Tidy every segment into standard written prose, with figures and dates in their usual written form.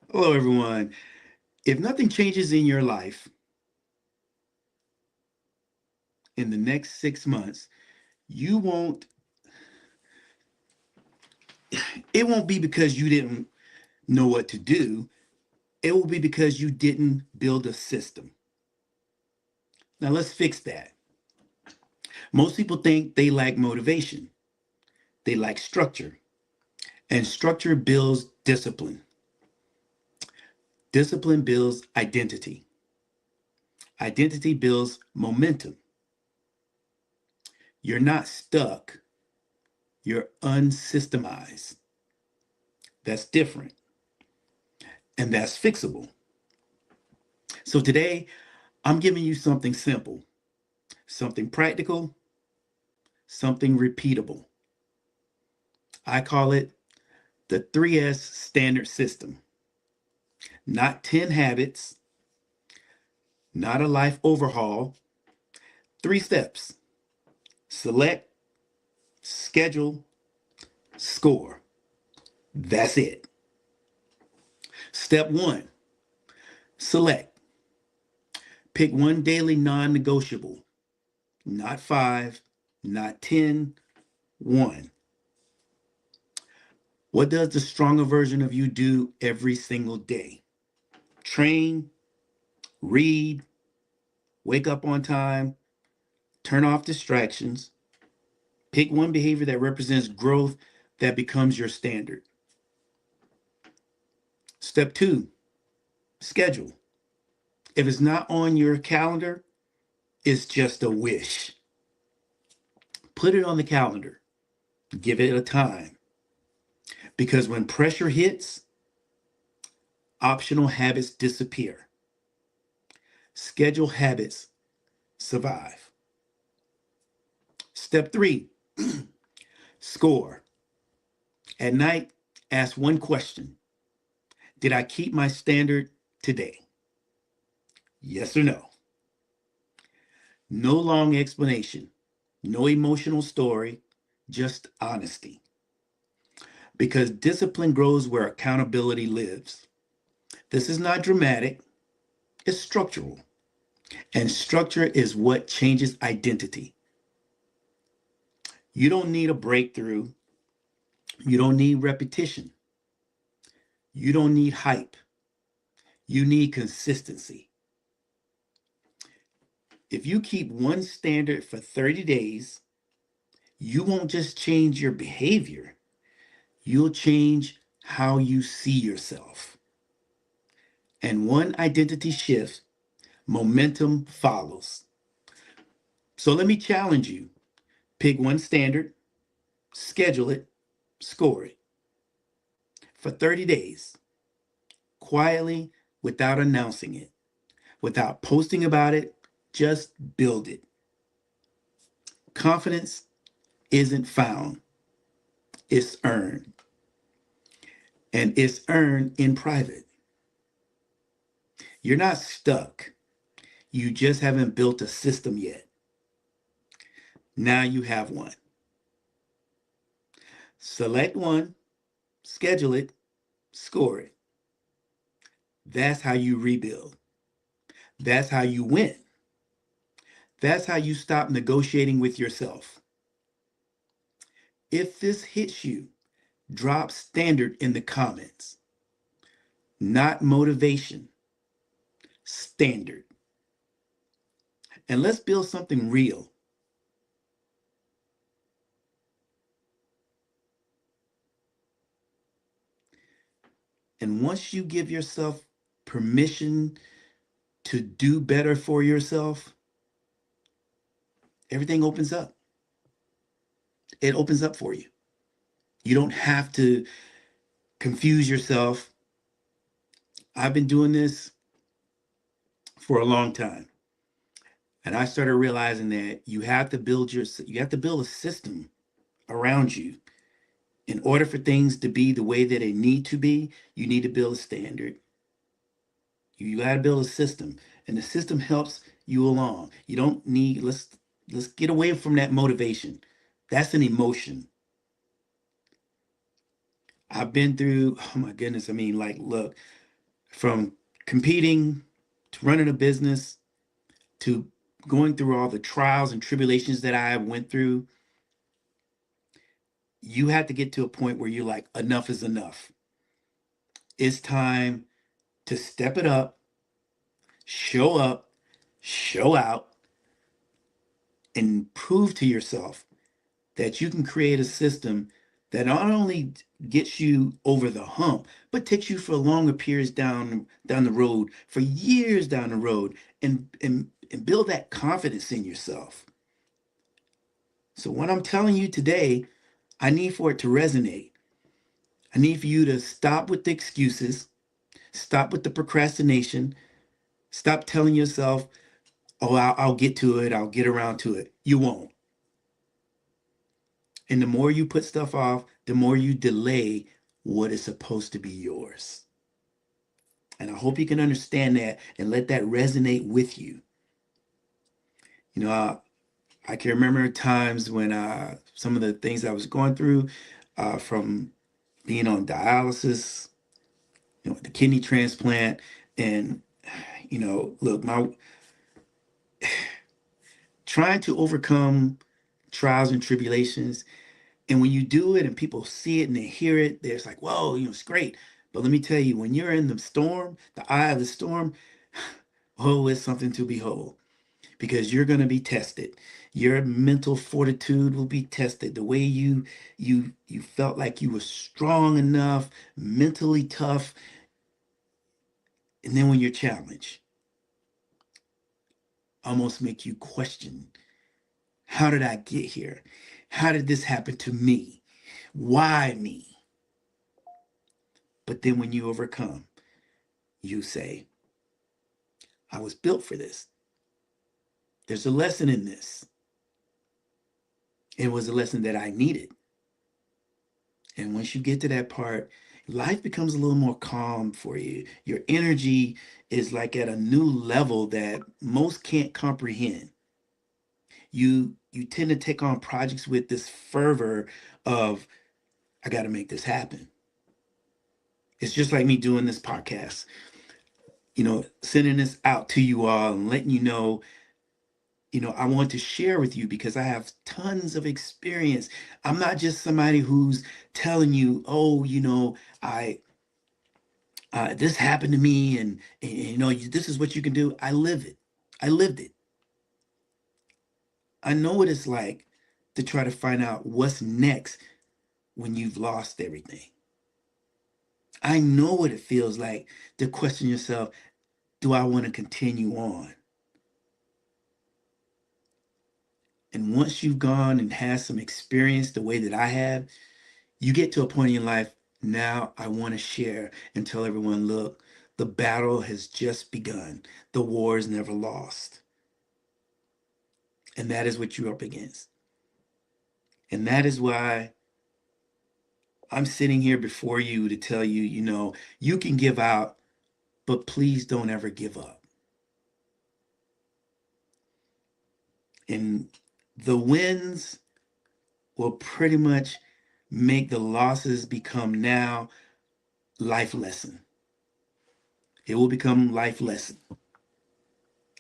Hello, everyone. If nothing changes in your life in the next 6 months, you won't, it won't be because you didn't know what to do. It will be because you didn't build a system. Now, let's fix that. Most people think they lack motivation, they lack structure, and structure builds discipline. Discipline builds identity. Identity builds momentum. You're not stuck, you're unsystemized. That's different, and that's fixable. So today, I'm giving you something simple, something practical, something repeatable. I call it the 3S standard system. Not 10 habits, not a life overhaul. 3 steps: select, schedule, score. That's it. Step one: select. Pick one daily non negotiable, not five, not 10, one. What does the stronger version of you do every single day? Train, read, wake up on time, turn off distractions, pick one behavior that represents growth that becomes your standard. Step two: schedule. If it's not on your calendar, it's just a wish. Put it on the calendar, give it a time. Because when pressure hits, optional habits disappear. Schedule habits survive. Step three: score. At night, ask one question: did I keep my standard today? Yes or no? No long explanation, no emotional story, just honesty. Because discipline grows where accountability lives. This is not dramatic, it's structural. And structure is what changes identity. You don't need a breakthrough. You don't need repetition. You don't need hype. You need consistency. If you keep one standard for 30 days, you won't just change your behavior, you'll change how you see yourself. And one identity shift, momentum follows. So let me challenge you: pick one standard, schedule it, score it for 30 days, quietly, without announcing it, without posting about it, just build it. Confidence isn't found, it's earned. And it's earned in private. You're not stuck. You just haven't built a system yet. Now you have one. Select one, schedule it, score it. That's how you rebuild. That's how you win. That's how you stop negotiating with yourself. If this hits you, drop standard in the comments. Not motivation, standard. And let's build something real. And once you give yourself permission to do better for yourself, everything opens up. It opens up for you. You don't have to confuse yourself. I've been doing this for a long time. And I started realizing that you have to build a system around you. In order for things to be the way that they need to be, you need to build a standard. You got to build a system, and the system helps you along. You don't need let's get away from that motivation. That's an emotion. I've been through, oh my goodness, I mean, like, look, From competing to running a business to going through all the trials and tribulations that I went through, you have to get to a point where you're like, enough is enough. It's time to step it up, show up, show out, and prove to yourself that you can create a system that not only gets you over the hump, but takes you for longer periods down the road, for years down the road, and build that confidence in yourself. So what I'm telling you today, I need for it to resonate. I need for you to stop with the excuses, stop with the procrastination, stop telling yourself, oh, I'll get to it, I'll get around to it. You won't. And the more you put stuff off, the more you delay what is supposed to be yours. And I hope you can understand that and let that resonate with you. You know, I can remember times when some of the things I was going through, from being on dialysis, the kidney transplant, and look, my trying to overcome trials and tribulations. And when you do it and people see it and they hear it, they're like, whoa, it's great. But let me tell you, when you're in the storm, the eye of the storm, oh, it's something to behold, because you're going to be tested. Your mental fortitude will be tested. The way you felt like you were strong enough, mentally tough. And then when you're challenged, almost make you question, how did I get here? How did this happen to me? Why me? But then when you overcome, you say, I was built for this. There's a lesson in this. It was a lesson that I needed. And once you get to that part, life becomes a little more calm for you. Your energy is like at a new level that most can't comprehend. You tend to take on projects with this fervor of, I got to make this happen. It's just like me doing this podcast, sending this out to you all and letting you know, I want to share with you because I have tons of experience. I'm not just somebody who's telling you, oh, I this happened to me, and this is what you can do. I live it. I lived it. I know what it's like to try to find out what's next when you've lost everything. I know what it feels like to question yourself, do I want to continue on? And once you've gone and had some experience the way that I have, you get to a point in your life, now I want to share and tell everyone, look, the battle has just begun. The war is never lost. And that is what you're up against. And that is why I'm sitting here before you to tell you, you can give out, but please don't ever give up. And the wins will pretty much make the losses become now life lesson. It will become life lesson.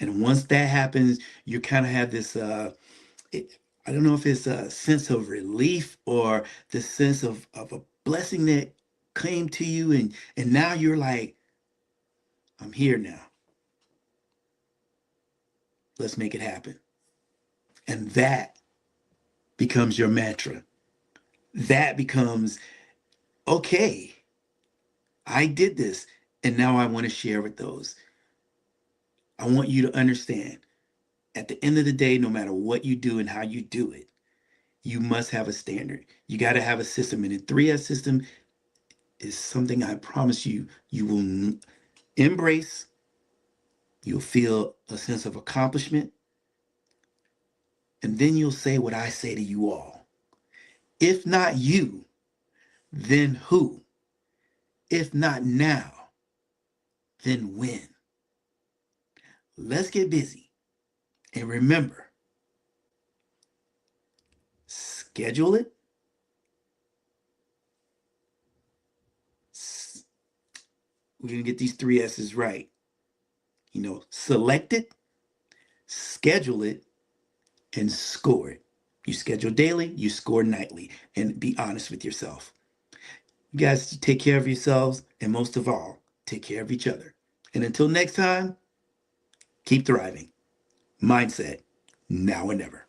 And once that happens, you kind of have this, I don't know if it's a sense of relief or the sense of a blessing that came to you. And now you're like, I'm here now. Let's make it happen. And that becomes your mantra. That becomes, okay, I did this. And now I want to share with those. I want you to understand, at the end of the day, no matter what you do and how you do it, you must have a standard. You got to have a system. And the 3S system is something I promise you, you will embrace. You'll feel a sense of accomplishment. And then you'll say what I say to you all. If not you, then who? If not now, then when? Let's get busy. And remember, schedule it. we're going to get these three S's right. Select it, schedule it, and score it. You schedule daily, you score nightly, and be honest with yourself. You guys take care of yourselves, and most of all, take care of each other. And until next time, keep thriving. Mindset, now or never.